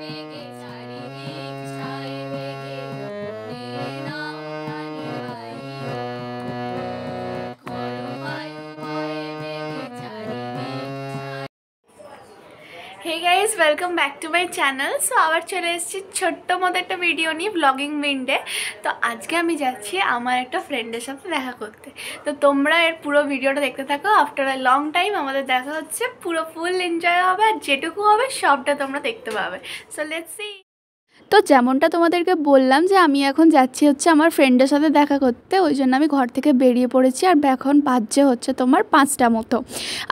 Hey guys welcome back to my channel. So आबार चले एसेছি ছোট্ট মতো একটা ভিডিও নিয়ে ব্লগিং উইন্ডে। তো আজকে আমি যাচ্ছি আমার একটা ফ্রেন্ডের সাথে দেখা করতে। তো তোমরা এর পুরো ভিডিওটা দেখতে থাকো। আফটার আ লং টাইম আমাদের দেখা হচ্ছে, পুরো ফুল এনজয় হবে আর যেটুকু হবে সবটা তোমরা দেখতে পাবে। So let's see. তো যেমনটা তোমাদেরকে বললাম যে আমি এখন যাচ্ছি হচ্ছে আমার ফ্রেন্ডের সাথে দেখা করতে, ওই জন্য আমি ঘর থেকে বেরিয়ে পড়েছি। আর এখন বাজছে হচ্ছে তোমার 5টা মতো।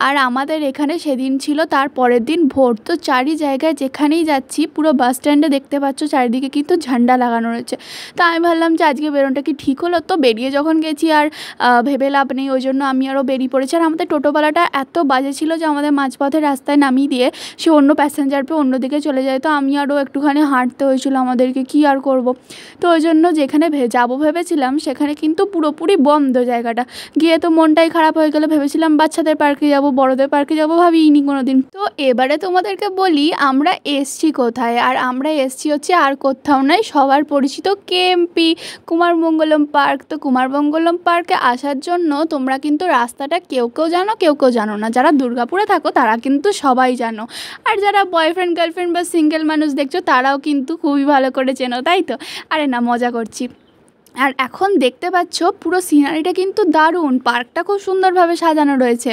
আর আমাদের এখানে সেদিন ছিল তার পরের দিন ভোর। তো চারি জায়গায় যেখানেই যাচ্ছি পুরো বাস স্ট্যান্ডে দেখতে পাচ্ছ চারিদিকে কিন্তু ঝান্ডা লাগানো রয়েছে। তো আমি ভাবলাম যে আজকে বেরোনটা কি ঠিক হলো। তো বেরিয়ে যখন গেছি আর ভেবে লাভ নেই, ওই জন্য আমি আরও বেরিয়ে পড়েছি। আর আমাদের টোটোওয়ালাটা এত বাজে ছিল যে আমাদের মাঝপথে রাস্তায় নামিয়ে দিয়ে সে অন্য প্যাসেঞ্জার পেয়ে অন্যদিকে চলে যায়। তো আমি আরও একটুখানি হাঁটতে হয়েছিল আমাদেরকে, কি আর করব। তো ওই জন্য যেখানে যাবো ভেবেছিলাম সেখানে কিন্তু পুরোপুরি বন্ধ জায়গাটা। গিয়ে তো মনটাই খারাপ হয়ে গেল। ভেবেছিলাম বাচ্চাদের পার্কে যাব, বড়দের পার্কে যাব, ভাবিনি কোনো দিন। তো এবারে তোমাদেরকে বলি আমরা এসছি কোথায়। আর আমরা এসছি হচ্ছে আর কোথাও নয়, সবার পরিচিত কেএমপি কুমারমঙ্গলম পার্ক। তো কুমারমঙ্গলম পার্কে আসার জন্য তোমরা কিন্তু রাস্তাটা কেউ কেউ জানো, কেউ কেউ জানো না। যারা দুর্গাপুরে থাকো তারা কিন্তু সবাই জানো, আর যারা বয়ফ্রেন্ড গার্লফ্রেন্ড বা সিঙ্গেল মানুষ দেখছো তারাও কিন্তু খুবই ভালো করে চেনো, তাই তো? আরে না, মজা করছি। আর এখন দেখতে পাচ্ছ পুরো সিনারিটা কিন্তু দারুণ, পার্কটা খুব সুন্দরভাবে সাজানো রয়েছে।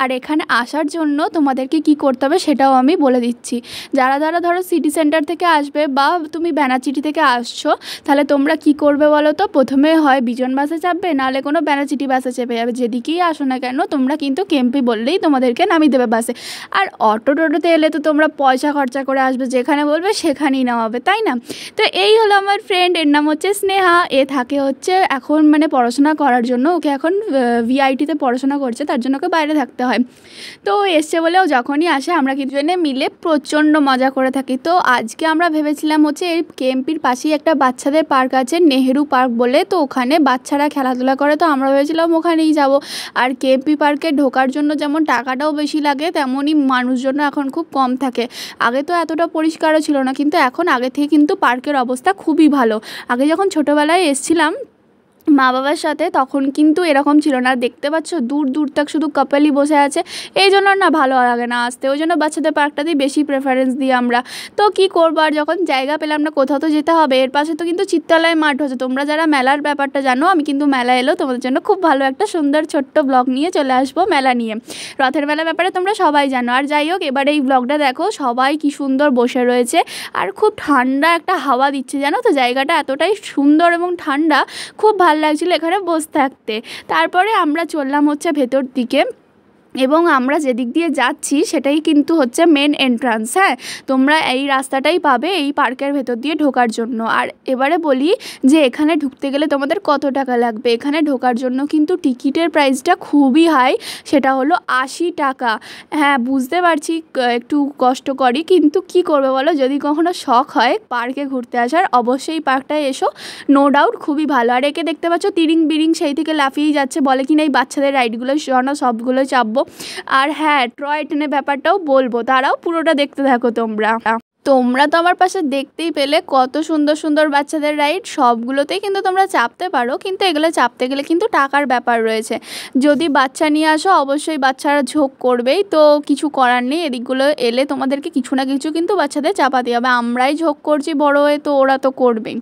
আর এখানে আসার জন্য তোমাদেরকে কি করতে হবে সেটাও আমি বলে দিচ্ছি। যারা যারা ধরো সিটি সেন্টার থেকে আসবে বা তুমি ব্যানাচিটি থেকে আসছো, তাহলে তোমরা কি করবে বলো তো? প্রথমে হয় বিজন বাসে চাপবে, নাহলে কোনো ব্যানাচিটি বাসে চেপে যাবে। যেদিকেই আসো না কেন তোমরা কিন্তু কেএমপি বললেই তোমাদেরকে নামিয়ে দেবে বাসে। আর অটো টোটোতে এলে তো তোমরা পয়সা খরচা করে আসবে, যেখানে বলবে সেখানেই নামাবে, তাই না? তো এই হলো আমার ফ্রেন্ড, এর নাম হচ্ছে স্নেহা। থাকে হচ্ছে এখন মানে পড়াশোনা করার জন্য, ওকে এখন ভিআইটিতে পড়াশোনা করছে, তার জন্য ওকে বাইরে থাকতে হয়। তো এসছে বলেও যখনই আসে আমরা কিন্তু জনে মিলে প্রচণ্ড মজা করে থাকি। তো আজকে আমরা ভেবেছিলাম হচ্ছে এই কেএমপির পাশেই একটা বাচ্চাদের পার্ক আছে, নেহেরু পার্ক বলে। তো ওখানে বাচ্চারা খেলাধুলা করে, তো আমরা ভেবেছিলাম ওখানেই যাব। আর কেএমপি পার্কে ঢোকার জন্য যেমন টাকাটাও বেশি লাগে, তেমনই মানুষজন এখন খুব কম থাকে। আগে তো এতটা পরিষ্কারও ছিল না, কিন্তু এখন আগে থেকে কিন্তু পার্কের অবস্থা খুবই ভালো। আগে যখন ছোটোবেলায় এসেছিলাম মা বাবার সাথে, তখন কিন্তু এরকম ছিল না। দেখতে পাচ্ছ দূর দূর তক শুধু কাপলই বসে আছে, এই জন্য না ভালো লাগে না আসতে। ওই জন্য বাচ্চাদের পার্কটাতেই বেশি প্রেফারেন্স দিই আমরা। তো কী করবো, আর যখন জায়গা পেলাম না, কোথাও তো যেতে হবে। এর পাশে তো কিন্তু চিত্রালয় মাঠ হচ্ছে। তোমরা যারা মেলার ব্যাপারটা জানো, আমি কিন্তু মেলা এলেও তোমাদের জন্য খুব ভালো একটা সুন্দর ছোট্ট ব্লগ নিয়ে চলে আসবো মেলা নিয়ে। রথের মেলার ব্যাপারে তোমরা সবাই জানো। আর যাই হোক, এবারে এই ব্লগটা দেখো, সবাই কি সুন্দর বসে রয়েছে আর খুব ঠান্ডা একটা হাওয়া দিচ্ছে, জানো তো? জায়গাটা এতটাই সুন্দর এবং ঠান্ডা, খুব ভালো লাগছিল এখানে বসে থাকতে। তারপরে আমরা চললাম হচ্ছে ভেতর দিকে, এবং আমরা যেদিক দিয়ে যাচ্ছি সেটাই কিন্তু হচ্ছে মেন এন্ট্রান্স। হ্যাঁ, তোমরা এই রাস্তাটাই পাবে এই পার্কের ভেতর দিয়ে ঢোকার জন্য। আর এবারে বলি যে এখানে ঢুকতে গেলে তোমাদের কত টাকা লাগবে। এখানে ঢোকার জন্য কিন্তু টিকিটের প্রাইসটা খুবই হাই, সেটা হলো 80 টাকা। হ্যাঁ, বুঝতে পারছি একটু কষ্টকরই, কিন্তু কি করবে বলো, যদি কখনো শখ হয় পার্কে ঘুরতে আসার, অবশ্যই পার্কটায় এসো, নো ডাউট খুবই ভালো। আর একে দেখতে পাচ্ছ তিরিং বিরিং সেই থেকে লাফিয়েই যাচ্ছে, বলে কি না এই বাচ্চাদের রাইডগুলো সবগুলো চাপবো। আর হ্যাঁ, টয় ট্রেনের ব্যাপারটাও বলবো, তারাও পুরোটা দেখতে থাকো তোমরা। তোমরা তো আমার পাশে দেখতেই পেলে কত সুন্দর সুন্দর বাচ্চাদের রাইড, সবগুলোতেই কিন্তু তোমরা চাপতে পারো, কিন্তু এগুলো চাপতে গেলে কিন্তু টাকার ব্যাপার রয়েছে। যদি বাচ্চা নিয়ে আসো অবশ্যই বাচ্চারা ঝোঁক করবেই, তো কিছু করার নেই। এদিকগুলো এলে তোমাদেরকে কিছু না কিছু কিন্তু বাচ্চাদের চাপাতে হবে। আমরাই ঝোঁক করছি বড় হয়ে, তো ওরা তো করবেই।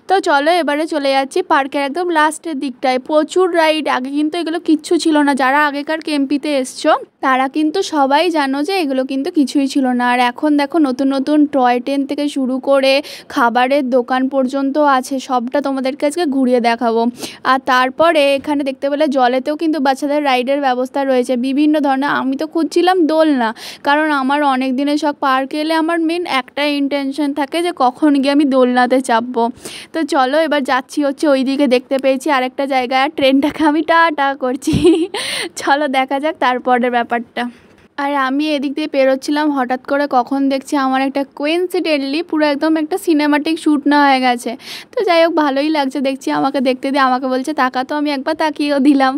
তো চলো এবারে চলে যাচ্ছি পার্কের একদম লাস্টের দিকটায়। প্রচুর রাইড, আগে কিন্তু এগুলো কিচ্ছু ছিল না। যারা আগেকার কেএমপিতে এসছো তারা কিন্তু সবাই জানো যে এগুলো কিন্তু কিছুই ছিল না। আর এখন দেখো নতুন নতুন টয় ট্রেন থেকে শুরু করে খাবারের দোকান পর্যন্ত আছে, সবটা তোমাদেরকে আজকে ঘুরিয়ে দেখাবো। আর তারপরে এখানে দেখতে পেলে জলেতেও কিন্তু বাচ্চাদের রাইডের ব্যবস্থা রয়েছে বিভিন্ন ধরনের। আমি তো খুঁজছিলাম দোলনা, কারণ আমার অনেক দিনের শখ। পার্কে এলে আমার মেন একটাই ইন্টেনশন থাকে যে কখন গিয়ে আমি দোলনাতে চাপবো। তো চলো এবার যাচ্ছি হচ্ছে ওই দিকে, দেখতে পেয়েছি আরেকটা জায়গায়, আর ট্রেনটাকে আমি টা করছি। চলো দেখা যাক তারপরের ব্যাপারটা। আর আমি এদিক দিয়ে পেরোচ্ছিলাম, হঠাৎ করে কখন দেখছি আমার একটা কোইন্সিডেন্টলি পুরো একদম একটা সিনেমাটিক শ্যুট না হয়ে গেছে। তো যাই হোক, ভালোই লাগছে দেখছি, আমাকে দেখতে দিয়ে আমাকে বলছে তাকা, তো আমি একবার তাকিয়েও দিলাম।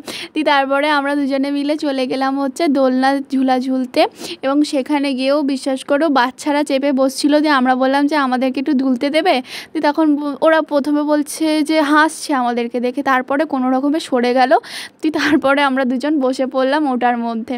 তারপরে আমরা দুজনে মিলে চলে গেলাম হচ্ছে দোলনা ঝুলা ঝুলতে, এবং সেখানে গিয়েও বিশ্বাস করো বাচ্চারা চেপে বসছিল, যে আমরা বললাম যে আমাদেরকে একটু দুলতে দেবে। তখন ওরা প্রথমে বলছে যে হাসছে আমাদেরকে দেখে, তারপরে কোনো রকমে সরে গেল। তারপরে আমরা দুজন বসে পড়লাম ওটার মধ্যে।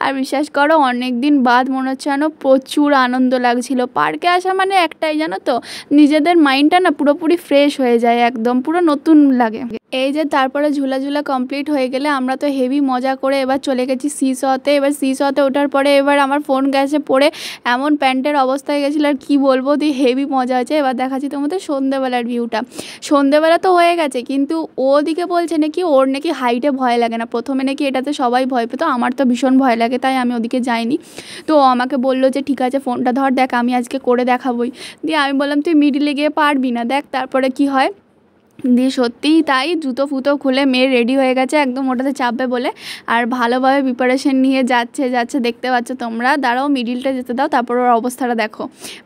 আর বিশ্বাস করো অনেক দিন বাদ মনে হচ্ছে যেন প্রচুর আনন্দ লাগছিল। পার্কে আসা মানে একটাই, জানো তো, নিজেদের মাইন্ডটা না পুরোপুরি ফ্রেশ হয়ে যায়, একদম পুরো নতুন লাগে। এই যে তারপরে ঝুলা কমপ্লিট হয়ে গেলে আমরা তো হেভি মজা করে এবার চলে গেছি সিসতে। এবার সিসতে ওঠার পরে এবার আমার ফোন গেছে পড়ে এমন প্যান্টের অবস্থা হয়ে গেছিলো, আর কী বলবো, দিয়ে হেভি মজা হয়েছে। এবার দেখাচ্ছি তোমাদের সন্ধ্যেবেলার ভিউটা। সন্ধ্যেবেলা তো হয়ে গেছে, কিন্তু ওদিকে বলছে নাকি ওর নাকি হাইটে ভয় লাগে না। প্রথমে নাকি এটাতে সবাই ভয় পেত, আমার তো ভীষণ ভয় লাগে, তাই আমি ওদিকে যাইনি। তো ও আমাকে বললো যে ঠিক আছে ফোনটা ধর, দেখ আমি আজকে করে দেখাবোই। দিয়ে আমি বললাম তুই মিডিলে গিয়ে পারবি না, দেখ তারপরে কি হয়। দিয়ে সত্যিই তাই, জুতো ফুতো খুলে মেয়ে রেডি হয়ে গেছে একদম ওটাতে চাপবে বলে, আর ভালোভাবে প্রিপারেশন নিয়ে যাচ্ছে দেখতে পাচ্ছ তোমরা। দাঁড়াও মিডিলটা যেতে দাও, তারপর ওর অবস্থাটা দেখো।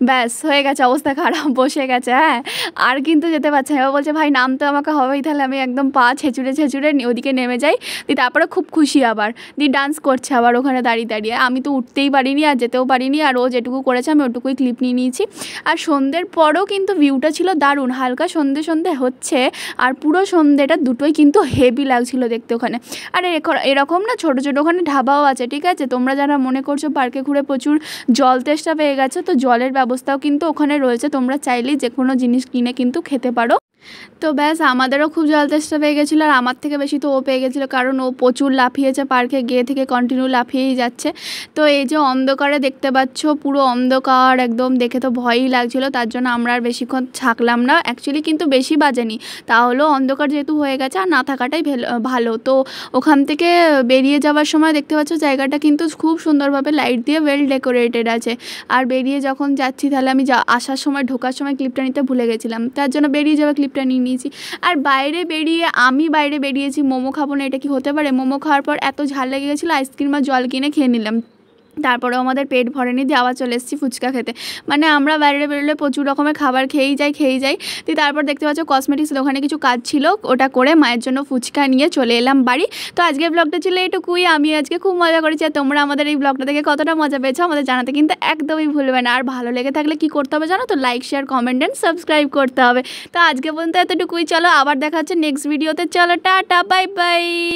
ব্যাস হয়ে গেছে, অবস্থা খারাপ, বসে গেছে। হ্যাঁ, আর কিন্তু যেতে পারছে না। এবার বলছে ভাই নামতে আমাকে হবেই, তাহলে আমি একদম পা ছেঁচুড়ে ওদিকে নেমে যাই। তারপরে খুব খুশি আবার, ডান্স করছে আবার ওখানে দাঁড়িয়ে। আমি তো উঠতেই পারিনি আর যেতেও পারিনি, আর ও যেটুকু করেছে আমি ওটুকুই ক্লিপ নিয়ে নিয়েছি। আর সন্ধ্যের পরও কিন্তু ভিউটা ছিল দারুণ, হালকা সন্ধ্যে হচ্ছে, আর পুরো সন্ধ্যেটা দুটোই কিন্তু হেভি লাগছিল দেখতে ওখানে। আর এরকম না ছোটো ওখানে ঢাবাও আছে, ঠিক আছে। তোমরা যারা মনে করছো পার্কে ঘুরে প্রচুর জল তেষ্টা পেয়ে গেছে, তো জলের ব্যবস্থাও কিন্তু ওখানে রয়েছে, তোমরা চাইলেই যে কোনো জিনিস কিনে কিন্তু খেতে পারো। তো ব্যাস আমাদেরও খুব জল তেষ্টা পেয়ে গেছিলো, আর আমার থেকে বেশি তো ও পেয়ে গেছিলো, কারণ ও প্রচুর লাফিয়েছে পার্কে গিয়ে থেকে, কন্টিনিউ লাফিয়েই যাচ্ছে। তো এই যে অন্ধকারে দেখতে পাচ্ছ পুরো অন্ধকার একদম, দেখে তো ভয়ই লাগছিলো, তার জন্য আমরা আর বেশিক্ষণ থাকলাম না। অ্যাকচুয়ালি কিন্তু বেশি বাজেনি, তাহলেও অন্ধকার যেহেতু হয়ে গেছে আর না থাকাটাই ভালো। তো ওখান থেকে বেরিয়ে যাওয়ার সময় দেখতে পাচ্ছ জায়গাটা কিন্তু খুব সুন্দরভাবে লাইট দিয়ে ওয়েল ডেকোরেটেড আছে। আর বেরিয়ে যখন যাচ্ছি, তাহলে আমি আসার সময় ঢোকার সময় ক্লিপটা নিতে ভুলে গেছিলাম, তার জন্য বেরিয়ে যাওয়া ক্লিপটা নিয়ে নিয়েছি। আর আমি বাইরে বেরিয়েছি মোমো খাবো না, এটা কি হতে পারে। মোমো খাওয়ার পর এত ঝাল লেগে গেছিলো, আইসক্রিম আর জল কিনে খেয়ে নিলাম। তারপরেও আমাদের পেট ভরেনি, দিয়ে আবার চলে এসেছি ফুচকা খেতে। মানে আমরা বাইরে বেরোলে প্রচুর রকমের খাবার খেয়েই যাই। তারপর দেখতে পাচ্ছ কসমেটিক্স দোকানে কিছু কাজ ছিল, ওটা করে মায়ের জন্য ফুচকা নিয়ে চলে এলাম বাড়ি। তো আজকের ব্লগটা ছিল এটুকুই। আমি আজকে খুব মজা করেছি, আর তোমরা আমাদের এই ব্লগটা দেখে কতটা মজা পেয়েছো আমাদের জানাতে কিন্তু একদমই ভুলবে না। আর ভালো লেগে থাকলে কি করতে হবে জানো তো, like share comment and subscribe করতে হবে। তো আজকে পর্যন্ত এতটুকুই, চলো আবার দেখা হচ্ছে নেক্সট ভিডিওতে। চলো টাটা, বাই বাই।